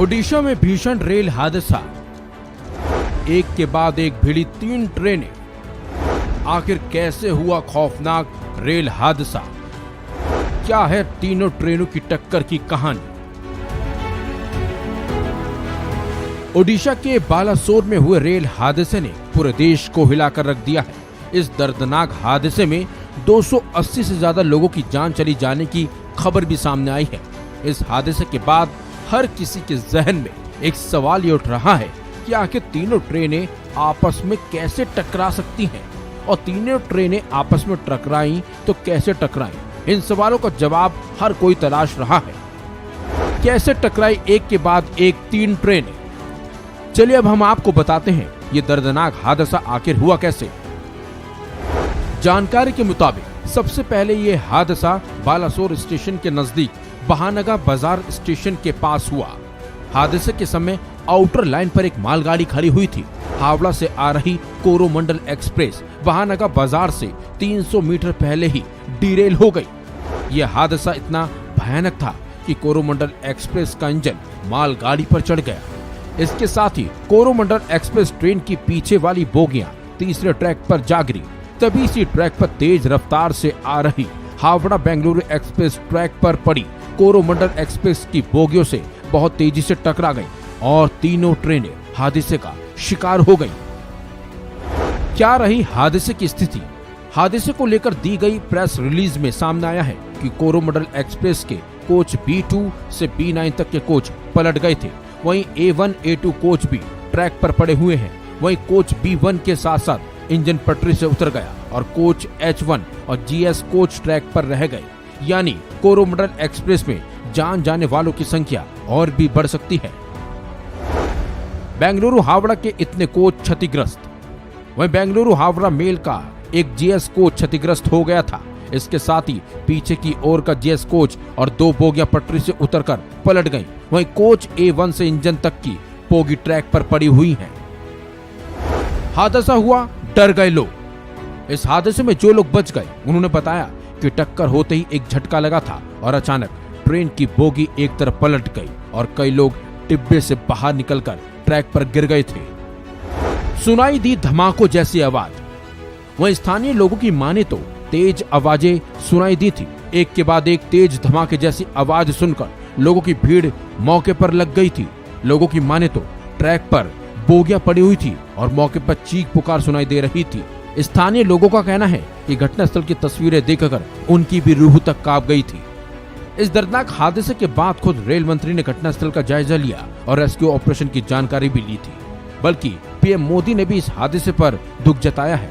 ओडिशा में भीषण रेल हादसा, एक के बाद एक भिड़ी 3 ट्रेनें। आखिर कैसे हुआ खौफनाक रेल हादसा? क्या है तीनों ट्रेनों की टक्कर की कहानी? ओडिशा के बालासोर में हुए रेल हादसे ने पूरे देश को हिलाकर रख दिया है। इस दर्दनाक हादसे में 280 से ज्यादा लोगों की जान चली जाने की खबर भी सामने आई है। इस हादसे के बाद हर किसी के जहन में एक सवाल ये उठ रहा है कि आखिर तीनों ट्रेनें आपस में कैसे टकरा सकती हैं, और तीनों ट्रेनें आपस में टकराई तो कैसे टकराई? इन सवालों का जवाब हर कोई तलाश रहा है। कैसे टकराई एक के बाद एक 3 ट्रेनें? चलिए अब हम आपको बताते हैं ये दर्दनाक हादसा आखिर हुआ कैसे। जानकारी के मुताबिक सबसे पहले ये हादसा बालासोर स्टेशन के नजदीक बहानगा बाजार स्टेशन के पास हुआ। हादसे के समय आउटर लाइन पर एक मालगाड़ी खड़ी हुई थी। हावड़ा से आ रही कोरोमंडल एक्सप्रेस बहानगा बाजार से 300 मीटर पहले ही डिरेल हो गई। यह हादसा इतना भयानक था कि कोरोमंडल एक्सप्रेस का इंजन मालगाड़ी पर चढ़ गया। इसके साथ ही कोरोमंडल एक्सप्रेस ट्रेन की पीछे वाली बोगियां तीसरे ट्रैक पर जा गिरी। तभी इसी ट्रैक पर तेज रफ्तार से आ रही हावड़ा बेंगलुरु एक्सप्रेस ट्रैक पर पड़ी कोरोमंडल एक्सप्रेस की बोगियों से बहुत तेजी से टकरा गई और तीनों ट्रेनें हादसे का शिकार हो गई। क्या रही हादसे की स्थिति? हादसे को लेकर दी गई प्रेस रिलीज में सामने आया है कि कोरोमंडल एक्सप्रेस के कोच B2 से B9 तक के कोच पलट गए थे। वहीं A1, A2 कोच भी ट्रैक पर पड़े हुए हैं। वहीं कोच B1 के साथ साथ इंजन पटरी से उतर गया और कोच H1 और GS कोच ट्रैक पर रह गए। यानी कोरोमंडल एक्सप्रेस में जान जाने वालों की संख्या और भी बढ़ सकती है। बेंगलुरु हावड़ा के इतने कोच क्षतिग्रस्त। वहीं बेंगलुरु हावड़ा मेल का एक GS कोच क्षतिग्रस्त हो गया था। इसके साथ ही पीछे की ओर का GS कोच और 2 बोगियां पटरी से उतरकर पलट गईं। वहीं कोच A1 से इंजन तक की बोगी ट्रैक पर पड़ी हुई हैं। हादसा हुआ, डर गए लोग। इस हादसे में जो लोग बच गए उन्होंने बताया कि टक्कर होते ही एक झटका लगा था और अचानक ट्रेन की बोगी एक तरफ पलट गई और कई लोग डिब्बे से बाहर निकलकर ट्रैक पर गिर गए थे। सुनाई दी धमाकों जैसी आवाज। वहीं स्थानीय लोगों की माने तो तेज आवाजें सुनाई दी थी। एक के बाद एक तेज धमाके जैसी आवाज सुनकर लोगों की भीड़ मौके पर लग गई थी। लोगों की माने तो ट्रैक पर बोगियां पड़ी हुई थी और मौके पर चीख पुकार सुनाई दे रही थी। स्थानीय लोगों का कहना है कि घटनास्थल की तस्वीरें देखकर उनकी भी रूह तक कांप गई थी। इस दर्दनाक हादसे के बाद खुद रेल मंत्री ने घटनास्थल का जायजा लिया और रेस्क्यू ऑपरेशन की जानकारी भी ली थी। बल्कि PM मोदी ने भी इस हादसे पर दुख जताया है।